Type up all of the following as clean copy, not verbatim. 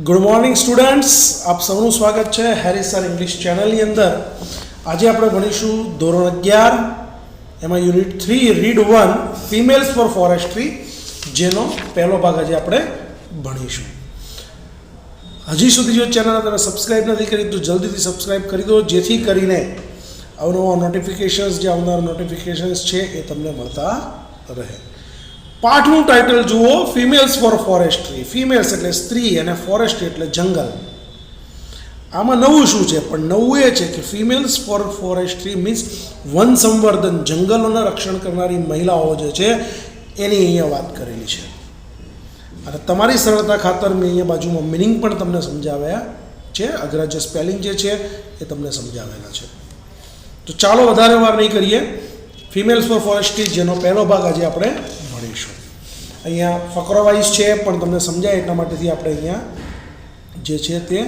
Good morning students, આપ સૌનું સ્વાગત છે હેરિસ સર ઇંગ્લિશ ચેનલની અંદર. આજે આપણે ભણીશું ધોરણ 11 એમાં unit 3 read 1 females for forestry, જેનો પહેલો ભાગ આજે આપણે ભણીશું. હજી સુધી જો ચેનલને તમે સબસ્ક્રાઈબ નથી કરી તો જલ્દીથી સબસ્ક્રાઈબ કરી દો, જેથી કરીને અવનવા નોટિફિકેશન્સ જે આવનારા નોટિફિકેશન્સ છે એ તમને મળતા રહે. પાઠનું ટાઇટલ જુઓ, ફિમેલ્સ ફોર ફોરેસ્ટ્રી. ફિમેલ્સ એટલે સ્ત્રી અને ફોરેસ્ટ્રી એટલે જંગલ. આમાં નવું શું છે? પણ નવું એ છે કે ફિમેલ્સ ફોર ફોરેસ્ટ્રી મીન્સ વન સંવર્ધન, જંગલોના રક્ષણ કરનારી મહિલાઓ જે છે એની અહીંયા વાત કરેલી છે. અને તમારી સરળતા ખાતર મેં અહીંયા બાજુમાં મિનિંગ પણ તમને સમજાવ્યા છે, અગ્રજ સ્પેલિંગ જે છે એ તમને સમજાવેલા છે. તો ચાલો વધારે વાર નહીં કરીએ, ફિમેલ્સ ફોર ફોરેસ્ટ્રી જેનો પહેલો ભાગ આજે આપણે ભણીશું. અહીંયા ફકરો વાઇઝ છે પણ તમને સમજાય એટલા માટેથી આપણે અહીંયા જે છે તે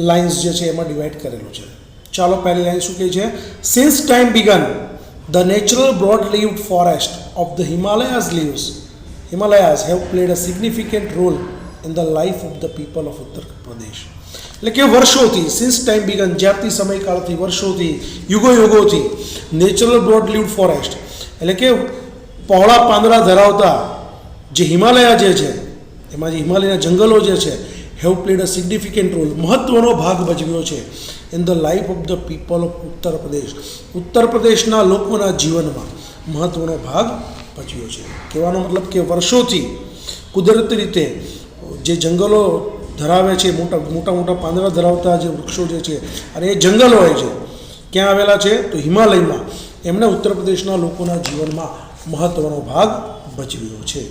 લાઇન્સ જે છે એમાં ડિવાઈડ કરેલું છે. ચાલો પહેલી લાઇન શું કહે છે? Since time began the natural broad leaved forest of the Himalayas have played a significant role in the life of the people of Uttar Pradesh. એટલે કે વર્ષોથી, સિન્સ ટાઈમ બિગન, જ્યારથી સમયકાળથી, વર્ષોથી, યુગોથી નેચરલ બ્રોડ લીવ્ડ ફોરેસ્ટ એટલે કે પહોળા પાંદડા ધરાવતા જે હિમાલયા જે છે એમાં જે હિમાલયના જંગલો જે છે have played a significant role, મહત્ત્વનો ભાગ ભજવ્યો છે in the life of the people of Uttar Pradesh, ઉત્તર પ્રદેશના લોકોના જીવનમાં મહત્ત્વનો ભાગ ભજવ્યો છે. કહેવાનો મતલબ કે વર્ષોથી કુદરતી રીતે જે જંગલો ધરાવે છે, મોટા પાંદડા ધરાવતા જે વૃક્ષો જે છે, અને એ જંગલો હોય છે ક્યાં આવેલા છે? તો હિમાલયમાં. એમણે ઉત્તર પ્રદેશના લોકોના જીવનમાં મહત્ત્વનો ભાગ ભજવ્યો છે.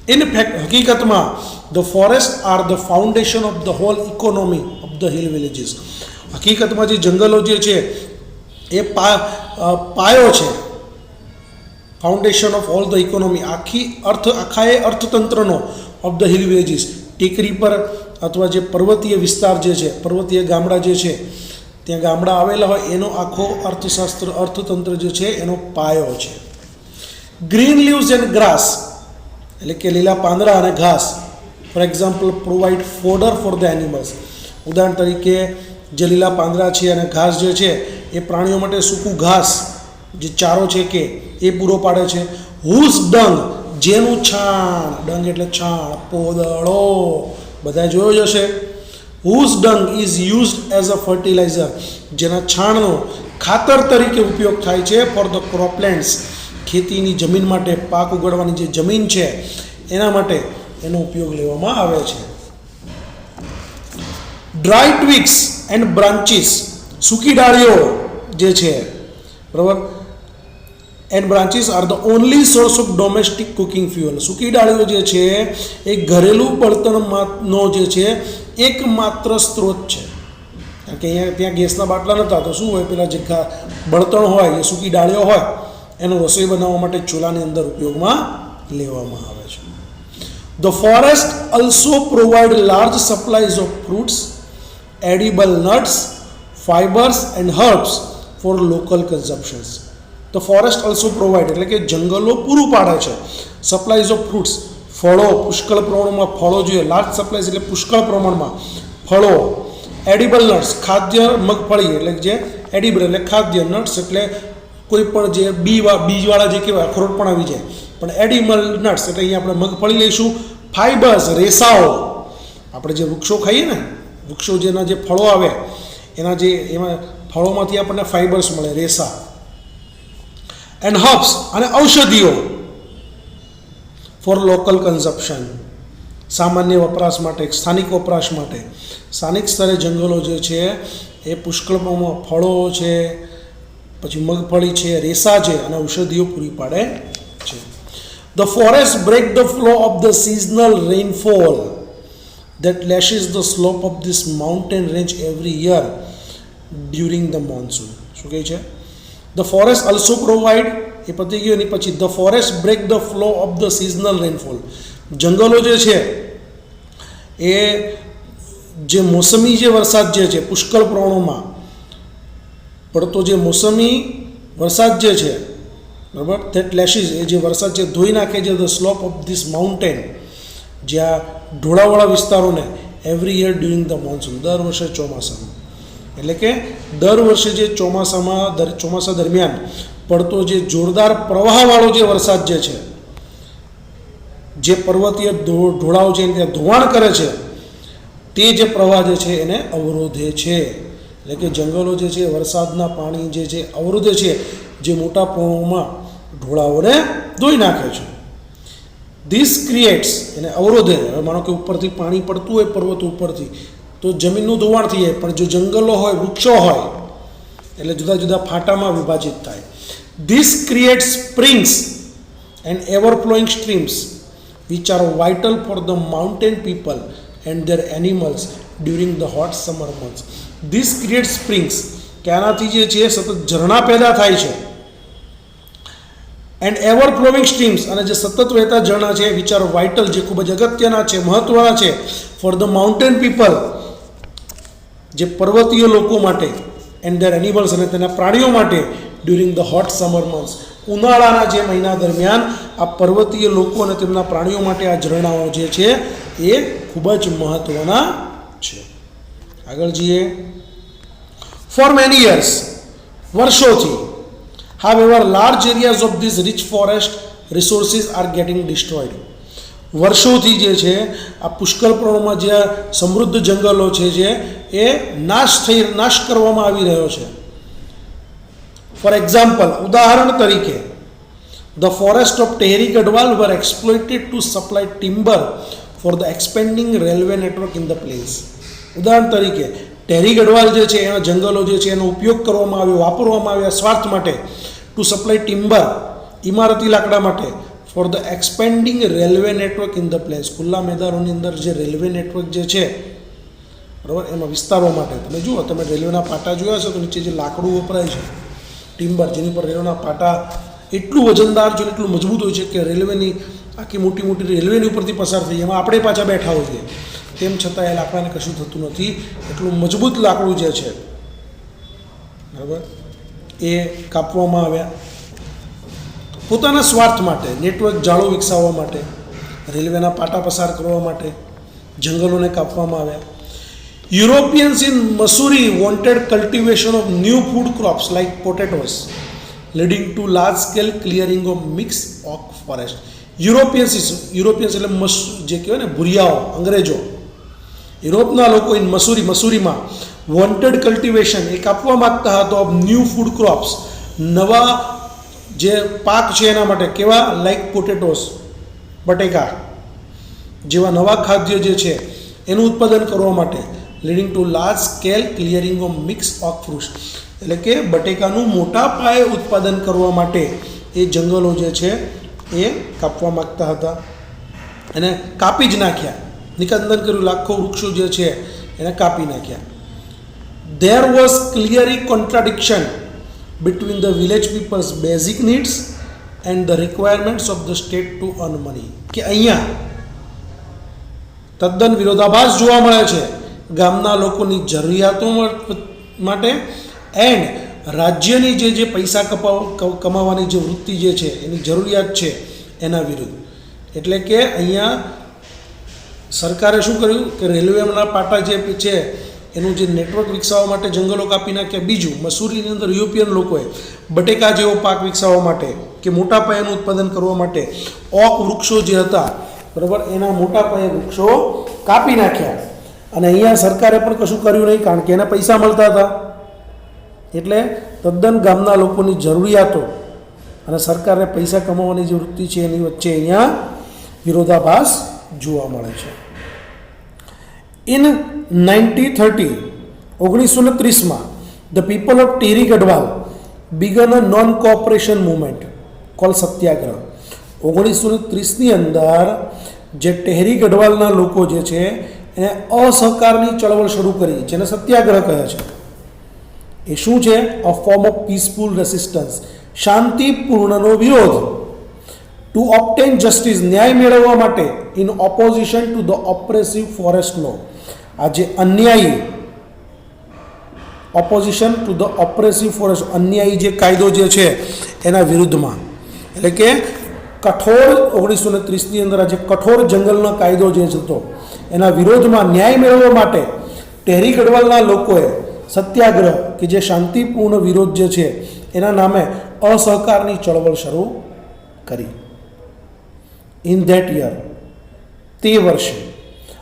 ઇન ફેક્ટ, હકીકતમાં the forest are the foundation of the whole economy of the hill villages. હકીકતમાં જે જંગલો જે છે એ પાયો છે, foundation of all the economy, આખા અર્થતંત્રનો ઓફ ધ હિલ વિલેજીસ. ટેકરી પર અથવા જે પર્વતીય વિસ્તાર જે છે, પર્વતીય ગામડા જે છે, ત્યાં ગામડા આવેલા હોય એનો આખો અર્થતંત્ર જે છે એનો પાયો છે. ગ્રીન લીવ્સ એન્ડ ગ્રાસ એટલે કે લીલા પાંદડા અને ઘાસ, for example provide fodder for the animals. ઉદાહરણ તરીકે જે લીલા પાંદડા છે અને ઘાસ જે છે એ પ્રાણીઓ માટે સૂકું ઘાસ જે ચારો છે કે એ પૂરો પાડે છે. હુઝ ડંગ, જેનું છાણ, ડંગ એટલે છાણ, પોદળો બધા જોયો જ હશે. Whose dung is used as a fertiliser, જેના છાણનો ખાતર તરીકે ઉપયોગ થાય છે ફોર ધ ક્રોપલેન્ડ્સ, ખેતીની જમીન માટે, પાક ઉગાડવાની જે જમીન છે એના માટે એનો ઉપયોગ લેવામાં આવે છે. ડ્રાય ટ્વિગ્સ એન્ડ બ્રાન્ચીસ, સૂકી ડાળીઓ જે છે, બરાબર, and branches are the only source of domestic cooking fuel. સૂકી ડાળીઓ જે છે એ ઘરેલું બળતણનો જે છે એકમાત્ર સ્ત્રોત છે. કારણ કે અહીંયા ત્યાં ગેસના બાટલા નહોતા, તો શું હોય, પેલા જે બળતણ હોય, જે સૂકી ડાળીઓ હોય એનો રસોઈ બનાવવા માટે ચૂલાની અંદર ઉપયોગમાં લેવામાં આવે છે. The forest also provide large supplies of fruits, edible nuts, fibres and herbs for local consumptions. The forest also provide એટલે કે જંગલો પૂરું પાડે છે સપ્લાયઝ ઓફ ફ્રૂટ્સ, ફળો, પુષ્કળ પ્રમાણમાં ફળો જોઈએ. લાર્જ સપ્લાયઝ એટલે પુષ્કળ પ્રમાણમાં ફળો. એડિબલ નટ્સ, ખાદ્ય મગફળી એટલે જે એડિબલ એટલે ખાદ્ય, નટ્સ એટલે કોઈ પણ જે બીજવાળા જે કહેવાય અખરોટ પણ આવી જાય, પણ એડિબલ નટ્સ એટલે અહીંયા આપણે મગફળી લઈશું. ફાઇબર્સ, રેસાઓ, આપણે જે વૃક્ષો ખાઈએ ને, વૃક્ષો જેના જે ફળો આવે એમાં ફળોમાંથી આપણને ફાઇબર્સ મળે, રેસા. એન્ડ હર્બ્સ, અને ઔષધિઓ ફોર લોકલ કન્ઝપ્શન, સામાન્ય વપરાશ માટે, સ્થાનિક વપરાશ માટે. સ્થાનિક સ્તરે જંગલો જે છે એ પુષ્કળ પ્રમાણમાં ફળો છે, પછી મગફળી છે, રેસા છે અને ઔષધિઓ પૂરી પાડે છે. The forest break the flow of the seasonal rainfall that lashes the slope of this mountain range every year during the monsoon. શું કહે છે? ધ ફોરેસ્ટ અલ્સો પ્રોવાઈડ, એ પતી ગયું એની પછી the forest break the flow of the seasonal rainfall. જંગલો જે છે એ જે મોસમી જે વરસાદ જે છે, પુષ્કળ પ્રમાણમાં પડતો જે મોસમી વરસાદ જે છે, બરાબર, ધેટ લેશિસ, એ જે વરસાદ જે ધોઈ નાખે છે the slope of this mountain, જ્યાં ઢોળાવાળા વિસ્તારોને every year during the monsoon, દર વર્ષે ચોમાસામાં. એટલે કે દર વર્ષે જે ચોમાસા દરમિયાન પડતો જે જોરદાર પ્રવાહવાળો જે વરસાદ જે પર્વતીય ઢોળાવ છે ત્યાં ધોવાણ કરે છે, તે જે પ્રવાહ જે છે એને અવરોધે છે. એટલે કે જંગલો જે છે વરસાદના પાણી જે છે અવરોધે છે, જે મોટા પ્રમાણમાં ઢોળાવોને ધોઈ નાખે છે. ધીસ ક્રિએટ્સ, એને અવરોધે. હવે માનો કે ઉપરથી પાણી પડતું હોય પર્વત ઉપરથી તો જમીનનું ધોવાણ થઈ જાય, પણ જો જંગલો હોય, વૃક્ષો હોય, એટલે જુદા જુદા ફાટામાં વિભાજિત થાય. This creates springs and everflowing streams which are vital for the mountain people and their animals during the hot summer months. This creates springs, કે આનાથી જે છે સતત ઝરણા પેદા થાય છે, એન્ડ એવર ફ્લોવિંગ સ્ટ્રીમ્સ, અને જે સતત વહેતા ઝરણા છે, which are vital, જે ખૂબ જ અગત્યના છે, મહત્વના છે, ફોર ધ માઉન્ટેન પીપલ, જે પર્વતીય લોકો માટે, એન્ડ ધેર એનિમલ્સ, અને તેના પ્રાણીઓ માટે, during the hot summer months, ઉનાળાના જે મહિના દરમિયાન આ પર્વતીય લોકો અને તેમના પ્રાણીઓ માટે આ ઝરણાઓ જે છે એ ખૂબ જ મહત્વના છે. આગળ જઈએ. ફોર મેની યર્સ, વર્ષોથી, however large areas of these rich forest resources are getting destroyed. વર્ષોથી જે છે આ પુષ્કળ પ્રમાણમાં જે સમૃદ્ધ જંગલો છે જે એ નાશ કરવામાં આવી રહ્યો છે. ફોર એક્ઝામ્પલ, ઉદાહરણ તરીકે, the forest of Tehri Garhwal were exploited to supply timber for the expanding railway network in the place. ઉદાહરણ તરીકે ટેહરી ગઢવાલ જે છે એના જંગલો જે છે એનો ઉપયોગ કરવામાં આવ્યો, વાપરવામાં આવ્યા સ્વાર્થ માટે, ટુ સપ્લાય ટિમ્બર, ઇમારતી લાકડા માટે, four the expanding railway network in the place, ખુલ્લા મેદાનોની અંદર જે રેલવે નેટવર્ક જે છે બરાબર એમાં વિસ્તારો માટે. તમે જુઓ, તમે રેલવેના પાટા જોયા છે તો નીચે જે લાકડું વપરાય છે ટિમ્બર, જેની પર રેલવેના પાટા એટલું વજનદાર છે, એટલું મજબૂત હોય છે કે રેલવેની આખી મોટી મોટી રેલવેની ઉપરથી પસાર થઈ, એમાં આપણે પાછા બેઠા હોઈએ, તેમ છતાં એ લાકડાને કશું થતું નથી, એટલું મજબૂત લાકડું જે છે બરાબર એ કાપવામાં આવ્યા પોતાના સ્વાર્થ માટે, નેટવર્ક જાળો વિકસાવવા માટે, રેલવેના પાટા પસાર કરવા માટે જંગલોને કાપવામાં આવ્યા. Europeans in Missouri wanted cultivation of new food crops like potatoes, leading to large scale clearing of mixed oak forest. Europeans એટલે જે કહેવાય ને ભૂરિયાઓ, અંગ્રેજો, યુરોપના લોકો ઇન મસૂરીમાં વોન્ટેડ કલ્ટિવેશન, એ કાપવા માગતા હતા ઓફ ન્યૂ ફૂડ ક્રોપ્સ, નવા જે પાક છે એના માટે. કેવા? લાઈક પોટેટોસ, બટેકા જેવા નવા ખાદ્ય જે છે એનું ઉત્પાદન કરવા માટે. Leading two large scale clearing of mix of fruits, એટલે કે બટેકાનું મોટા પાયે ઉત્પાદન કરવા માટે એ જંગલો જે છે એ કાપવા માગતા હતા, એને કાપી જ નાખ્યા, નિકંદન કર્યું, લાખો વૃક્ષો જે છે એને કાપી નાખ્યા. There was clearly contradiction between the village people's basic needs and the requirements of the state to earn money. કે અહીંયા તદ્દન વિરોધાભાસ જોવા મળે છે ગામના લોકોની જરૂરિયાતો માટે એન્ડ રાજ્યની જે પૈસા કમાવાની જે વૃત્તિ જે છે એની જરૂરિયાત છે એના વિરુદ્ધ. એટલે કે અહીંયા સરકારે શું કર્યું કે રેલવેના પાટા જે છે એનું જે નેટવર્ક વિકસાવવા માટે જંગલો કાપી નાખ્યા. બીજું, મસૂરીની અંદર યુરોપિયન લોકોએ બટેકા જેવો પાક વિકસાવવા માટે કે મોટા પાયાનું ઉત્પાદન કરવા માટે ઓક વૃક્ષો જે હતા બરાબર એના મોટા પાયે વૃક્ષો કાપી નાખ્યા. અને અહીંયા સરકારે પણ કશું કર્યું નહીં, કારણ કે એના પૈસા મળતા હતા. એટલે તદ્દન ગામના લોકોની જરૂરિયાતો અને સરકારે પૈસા કમાવાની જે વૃત્તિ છે એની વચ્ચે અહીંયા વિરોધાભાસ જોવા મળે છે. In 1930 the people of Tehri Garhwal began a non cooperation movement call satyagraha. 1930ની અંદર જે ટેહરી ગઢવાલના લોકો જે છે એને અસહકારની ચળવળ શરૂ કરી, જેને સત્યાગ્રહ કહે છે. એ શું છે? A form of peaceful resistance, શાંતિપૂર્ણનો વિરોધ. ટુ ઓબ્ટેન જસ્ટિસ, ન્યાય મેળવવા માટે. In opposition to the oppressive forest law, આ જે અન્યાયી, opposition to the oppressive forest, અન્યાયી જે કાયદો જે છે એના વિરુદ્ધમાં. એટલે કે કઠોર 1930ની અંદર આ જે કઠોર જંગલનો કાયદો જે હતો એના વિરોધમાં ન્યાય મેળવવા માટે ટેહરી ગઢવાલના લોકોએ સત્યાગ્રહ કે જે શાંતિપૂર્ણ વિરોધ જે છે એના નામે અસહકારની ચળવળ શરૂ કરી. ઇન ધેટ યર, તે વર્ષે,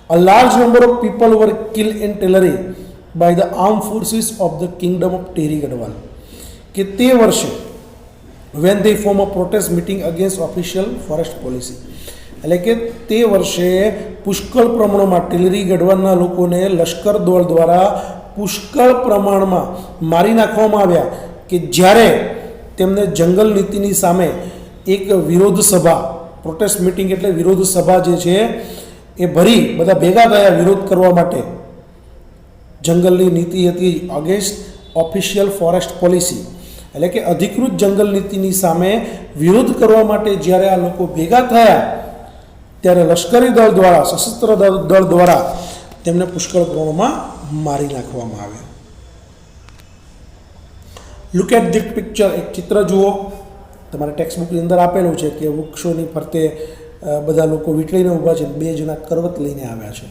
a large number of people were killed in Tehri by the armed forces of the kingdom of Tehri Gadwal. કે તે વર્ષે when they form a protest meeting against official forest policy, એટલે કે તે વર્ષે પુષ્કળ પ્રમાણમાં ટેહરી ગઢવાલના લોકોને લશ્કર દળ દ્વારા પુષ્કળ પ્રમાણમાં મારી નાખવામાં આવ્યા કે જ્યારે તેમને જંગલ નીતિની સામે એક વિરોધ સભા, પ્રોટેસ્ટ મિટિંગ એટલે વિરોધ સભા જે છે એ ભરી બધા ભેગા થયા વિરોધ કરવા માટે. જંગલની નીતિ હતી અગેન્સ્ટ ઓફિશિયલ ફોરેસ્ટ પોલિસી, એટલે કે અધિકૃત જંગલ નીતિની સામે વિરોધ કરવા માટે જ્યારે આ લોકો ભેગા થયા ત્યારે લશ્કરી દળ દ્વારા, સશસ્ત્ર દળ દ્વારા તેમને પુષ્કળ પ્રમાણમાં મારી નાખવામાં આવ્યા. Look at this picture. એક ચિત્ર જુઓ, તમારા ટેક્સ્ટ બુકની અંદર આપેલું છે કે વૃક્ષોની ફરતે બધા લોકો વીંટળીને ઊભા છે, 2 જણા કરવત લઈને આવ્યા છે.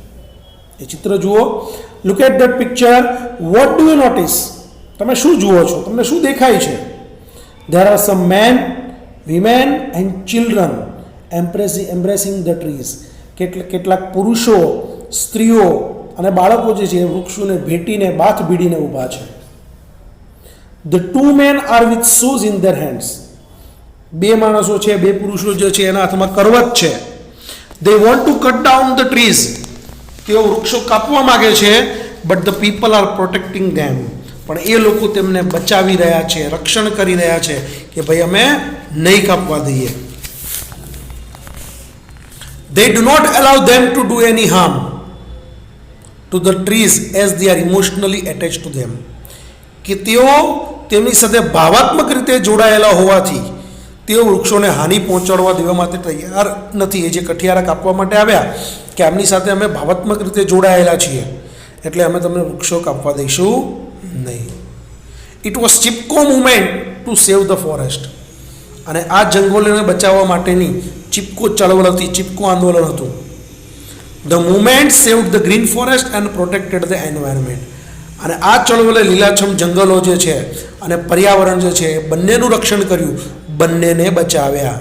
એ ચિત્ર જુઓ. Look at that picture. What do you notice? તમે શું જુઓ છો? તમને શું દેખાય છે? There are some men, women and children embracing the trees. કેટલાક પુરુષો, સ્ત્રીઓ અને બાળકો જે છે એ વૃક્ષોને ભેટીને બાથ ભીડીને ઊભા છે. The 2 men R with shoes in their hands. 2 માણસો છે, 2 પુરુષો જે છે એના હાથમાં કરવત છે. They want to cut down the trees. તેઓ વૃક્ષો કાપવા માંગે છે, but the people are protecting them. પણ એ લોકો તેમને બચાવી રહ્યા છે, રક્ષણ કરી રહ્યા છે કે ભાઈ અમે નહીં કાપવા દઈએ. They do not allow them to do any harm to the trees as they are emotionally attached to them. કે તેઓ તેમની સાથે ભાવાત્મક રીતે જોડાયેલા હોવાથી તેઓ વૃક્ષોને હાનિ પહોંચાડવા દેવા માટે તૈયાર નથી. એ જે કઠિયારા કાપવા માટે આવ્યા કે આમની સાથે અમે ભાવાત્મક રીતે જોડાયેલા છીએ એટલે અમે તમને વૃક્ષો કાપવા દઈશું નહીં. It was Chipko movement to save the forest. અને આ જંગલોને બચાવવા માટેની ચિપકો ચળવળ હતી, ચિપકો આંદોલન હતું. The movement saved the green forest and protected the environment. અને આ ચળવળે લીલાછમ જંગલો જે છે અને પર્યાવરણ જે છે બંનેનું રક્ષણ કર્યું, બંનેને બચાવ્યા.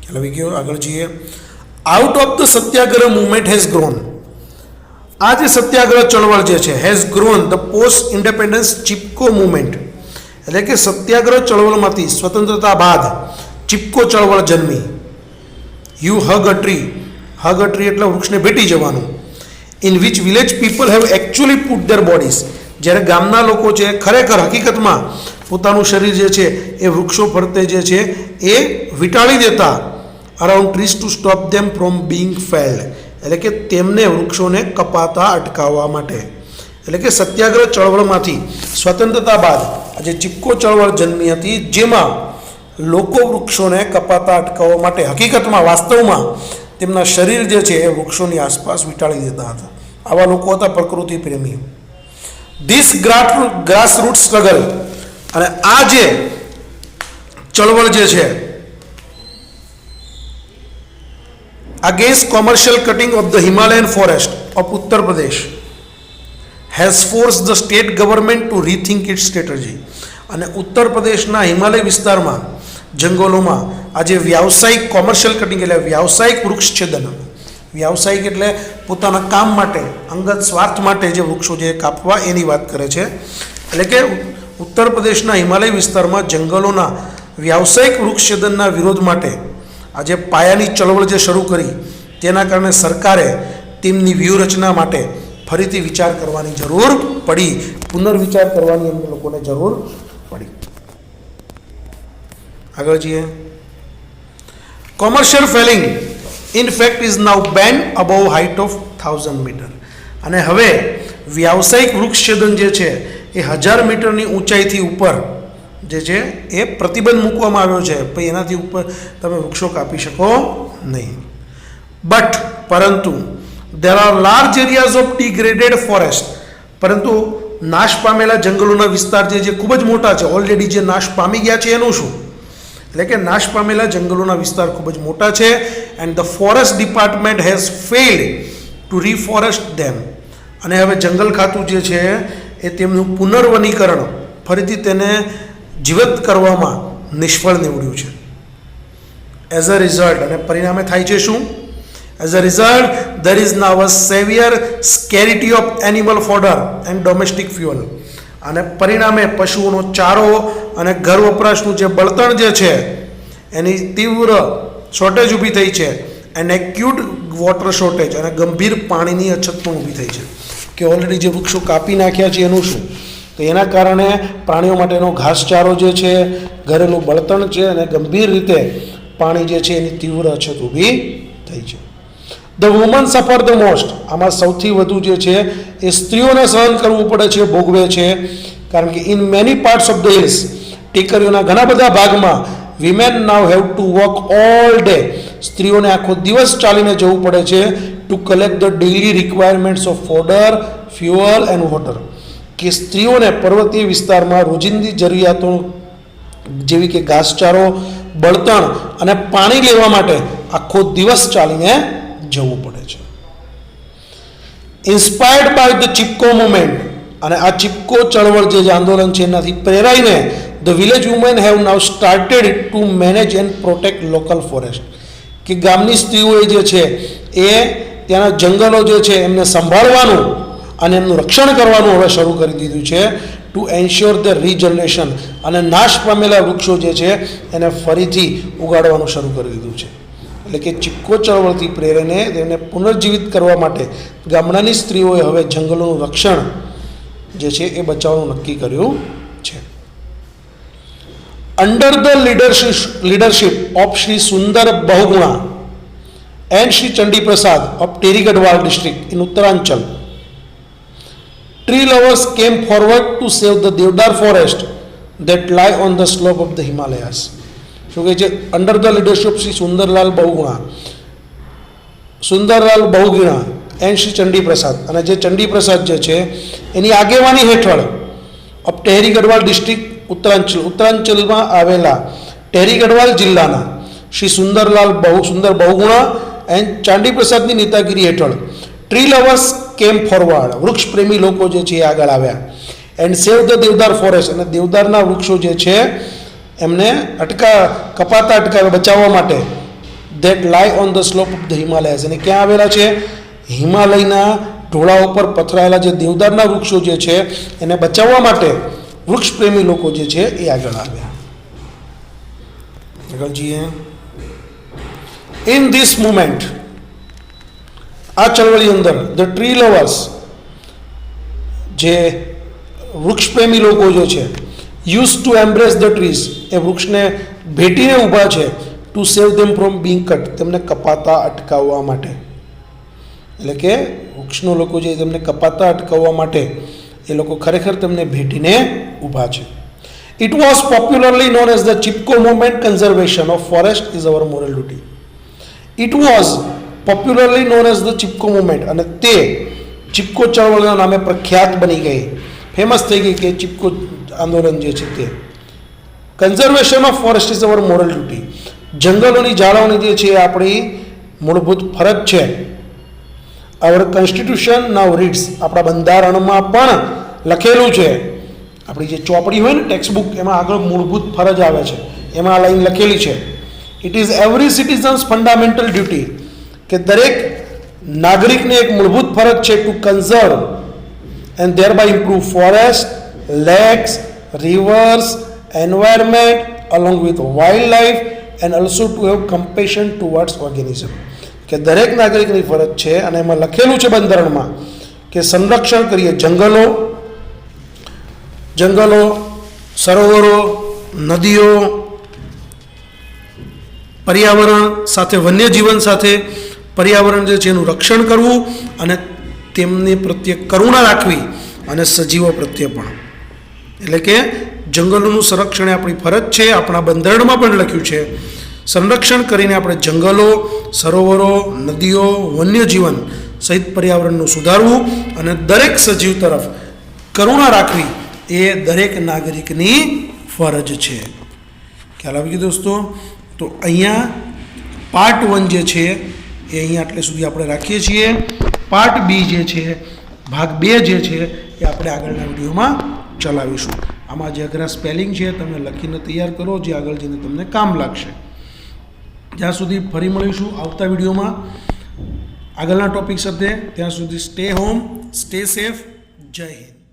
ખ્યાલ આવી ગયો? આગળ જઈએ. Out of the Satyagraha movement has grown. આ જે સત્યાગ્રહ ચળવળ જે છે has grown the post independence Chipko movement. એટલે કે સત્યાગ્રહ ચળવળમાંથી સ્વતંત્રતા બાદ ચિપકો ચળવળ જન્મી. You હગ a tree. હગ a tree એટલે વૃક્ષને ભેટી જવાનું. In which village people have actually put there bodies. જ્યારે ગામના લોકો છે ખરેખર હકીકતમાં પોતાનું શરીર જે છે એ વૃક્ષો ફરતે જે છે એ વીંટાળી દેતા. Around trees to stop them from being failed. એટલે કે તેમને વૃક્ષોને કપાતા અટકાવવા માટે. એટલે કે સત્યાગ્રહ ચળવળમાંથી સ્વતંત્રતા બાદ આજે ચિપકો ચળવળ જન્મી હતી, જેમાં લોકો વૃક્ષોને કપાતા અટકાવવા માટે હકીકતમાં વાસ્તવમાં તેમના શરીર જે છે એ વૃક્ષોની આસપાસ વીંટાળી દેતા હતા. આવા લોકો હતા પ્રકૃતિ પ્રેમી. This grass root struggle. અને આ જે ચળવળ જે છે against commercial cutting of the Himalayan forest of Uttar Pradesh has forced the state government to rethink its strategy. અને ઉત્તર પ્રદેશના હિમાલય વિસ્તારમાં જંગલોમાં આજે વ્યાવસાયિક કોમર્શિયલ કટિંગ એટલે વ્યાવસાયિક વૃક્ષછેદન, વ્યાવસાયિક એટલે પોતાના કામ માટે, અંગત સ્વાર્થ માટે જે વૃક્ષો જે કાપવા એની વાત કરે છે. એટલે કે ઉત્તર પ્રદેશના હિમાલય વિસ્તારમાં જંગલોના વ્યાવસાયિક વૃક્ષછેદનના વિરોધ માટે આજે પાયાની ચળવળ જે શરૂ કરી તેના કારણે સરકારે તેમની વ્યૂહરચના માટે ફરીથી વિચાર કરવાની જરૂર પડી, પુનર્વિચાર કરવાની એમને લોકોને જરૂર પડી. આગળ જઈએ. Commercial Fehling in fact is now બેન અબવ હાઇટ ઓફ 1000 મીટર. અને હવે વ્યાવસાયિક વૃક્ષછેદન જે છે એ 1000 મીટરની ઊંચાઈથી ઉપર જે છે એ પ્રતિબંધ મૂકવામાં આવ્યો છે. પછી એનાથી ઉપર તમે વૃક્ષો કાપી શકો નહીં. બટ પરંતુ there are large areas of degraded forest. પરંતુ નાશ પામેલા જંગલોના વિસ્તાર જે ખૂબ જ મોટા છે, ઓલરેડી જે નાશ પામી ગયા છે એનું શું? એટલે કે નાશ પામેલા જંગલોના વિસ્તાર ખૂબ જ મોટા છે and the forest department has failed to reforest them. અને હવે જંગલ ખાતું જે છે એ તેમનું પુનર્વનીકરણ ફરીથી તેને જીવત કરવામાં નિષ્ફળ નીવડ્યું છે. એઝ અ રિઝલ્ટ, અને પરિણામે થાય છે શું? As a result there is now a severe scarcity of animal fodder and domestic fuel. અને પરિણામે પશુઓનો ચારો અને ઘર વપરાશનું જે બળતણ જે છે એની તીવ્ર શોર્ટેજ ઊભી થઈ છે. એન્ડ એક્યુટ વોટર શોર્ટેજ, અને ગંભીર પાણીની અછત પણ ઊભી થઈ છે. કે ઓલરેડી જે વૃક્ષો કાપી નાખ્યા છે એનું શું? તો એના કારણે પ્રાણીઓ માટેનો ઘાસચારો જે છે, ઘરેલું બળતણ છે, અને ગંભીર રીતે પાણી જે છે એની તીવ્ર અછત ઊભી થઈ છે. ધ વુમન સફર ધ મોસ્ટ. આમાં સૌથી વધુ જે છે એ સ્ત્રીઓને સહન કરવું પડે છે, ભોગવે છે. કારણ કે in many parts of the hills, ટેકરીઓના ઘણા બધા ભાગમાં women now have to walk all day. સ્ત્રીઓને આખો દિવસ ચાલીને જવું પડે છે to collect the daily requirements of fodder, fuel and water. કે સ્ત્રીઓને પર્વતીય વિસ્તારમાં રોજિંદી જરૂરિયાતો જેવી કે ઘાસચારો, બળતણ અને પાણી લેવા માટે આખો દિવસ ચાલીને જવું પડે છે. Inspired by the Chipko movement, અને આ ચિપકો ચળવળ જે આંદોલન છે એનાથી પ્રેરાઈને the village women have now started to manage and protect local forest. કે ગામની સ્ત્રીઓએ જે છે એ ત્યાંના જંગલો જે છે એમને સંભાળવાનું અને એમનું રક્ષણ કરવાનું હવે શરૂ કરી દીધું છે ટુ એન્શ્યોર ધ રીજનરેશન. અને નાશ પામેલા વૃક્ષો જે છે એને ફરીથી ઉગાડવાનું શરૂ કરી દીધું છે. એટલે કે ચિપકો ચળવળથી પ્રેરીને તેમને પુનર્જીવિત કરવા માટે ગામડાની સ્ત્રીઓએ હવે જંગલોનું રક્ષણ જે છે એ બચાવવાનું નક્કી કર્યું છે. Under the leadership of Shri Sundar Bahuguna and Shri Chandi Prasad of Tehri Garhwal district in Uttaranchal, tree lovers came forward to save the Devdar forest that lie on the slope of the Himalayas. શું કહે છે? Under the leadership Shri Sundarlal Bahuguna and Shri Chandi પ્રસાદ, અને જે ચંડી પ્રસાદ જે છે એની આગેવાની હેઠળ ઓફ ટેહરી ગઢવાલ ડિસ્ટ્રિક્ટ ઉત્તરાંચલમાં આવેલા ટેહરી ગઢવાલ જિલ્લાના શ્રી સુંદર બહુગુણા એન્ડ ચાંડી પ્રસાદની નેતાગીરી હેઠળ ટ્રી લવર્સ કેમ ફોરવર્ડ, વૃક્ષ પ્રેમી લોકો જે છે એ આગળ આવ્યા. And save the deodar forest, અને દેવદારના વૃક્ષો જે છે એમને કપાતા અટકાવે, બચાવવા માટે. That lie on the slope of the Himalayas, અને ક્યાં આવેલા છે? હિમાલયના ઢોળા ઉપર પથરાયેલા જે દેવદારના વૃક્ષો જે છે એને બચાવવા માટે વૃક્ષ પ્રેમી લોકો જે છે એ આગળ આવ્યા. આગળ જઈએ. ઇન ધીસ મુમેન્ટ, આ ચળવળી અંદર ધ ટ્રી લવર્સ, જે વૃક્ષ પ્રેમી લોકો જે છે, use to embrace the trees, એ વૃક્ષને ભેટીને ઊભા છે to save them from Bing cut, તેમને કપાતા અટકાવવા માટે. એટલે કે વૃક્ષનો લોકો જે તેમને કપાતા અટકાવવા માટે એ લોકો ખરેખર તેમને ભેટીને ઊભા છે. It was popularly known as the Chipko movement conservation of forest is our moral duty. It was popularly known as the Chipko movement, અને તે ચિપકો ચળવળના નામે પ્રખ્યાત બની ગઈ, ફેમસ થઈ ગઈ કે ચિપકો આંદોલન જે છે તે. Conservation of forest is our moral duty, જંગલોની જાળવણી જે છે એ આપણી મૂળભૂત ફરજ છે. અવર કોન્સ્ટિટ્યુશન નાવ રીડ્સ, આપણા બંધારણમાં પણ લખેલું છે, આપણી જે ચોપડી હોય ને ટેક્સ્ટબુક, એમાં આગળ મૂળભૂત ફરજ આવે છે, એમાં આ લાઈન લખેલી છે. It is every citizen's fundamental duty, કે દરેક નાગરિકને એક મૂળભૂત ફરજ છે to conserve and thereby improve forest, lakes, rivers, environment along with wild life and also to have compassion towards organism. કે દરેક નાગરિકની ફરજ છે, અને એમાં લખેલું છે બંધારણમાં કે સંરક્ષણ કરીએ જંગલો, સરોવરો, નદીઓ, પર્યાવરણ સાથે, વન્યજીવન સાથે પર્યાવરણ જે છે એનું રક્ષણ કરવું, અને તેમની પ્રત્યે કરુણા રાખવી, અને સજીવો પ્રત્યે પણ. એટલે કે જંગલોનું સંરક્ષણ એ આપણી ફરજ છે, આપણા બંધારણમાં પણ લખ્યું છે. સંરક્ષણ કરીને આપણે જંગલો, સરોવરો, નદીઓ, વન્યજીવન સહિત પર્યાવરણનું સુધારવું, અને દરેક સજીવ તરફ કરુણા રાખવી એ દરેક નાગરિકની ફરજ છે. કે ખ્યાલ આવી ગયો દોસ્તો? તો અહીંયા પાર્ટ 1 જે છે એ અહીંયા આટલે સુધી આપણે રાખીએ છીએ. પાર્ટ બી જે છે, ભાગ 2 જે છે એ આપણે આગળના વિડીયોમાં ચલાવીશું. આમાં જે અઘરા સ્પેલિંગ છે તમે લખીને તૈયાર કરો, જે આગળ જઈને તમને કામ લાગશે. જ્યાં સુધી ફરી મળીશું આવતા વિડીયોમાં આગળના ટોપિક સાથે, ત્યાં સુધી સ્ટે હોમ, સ્ટે સેફ. જય હિન્દ.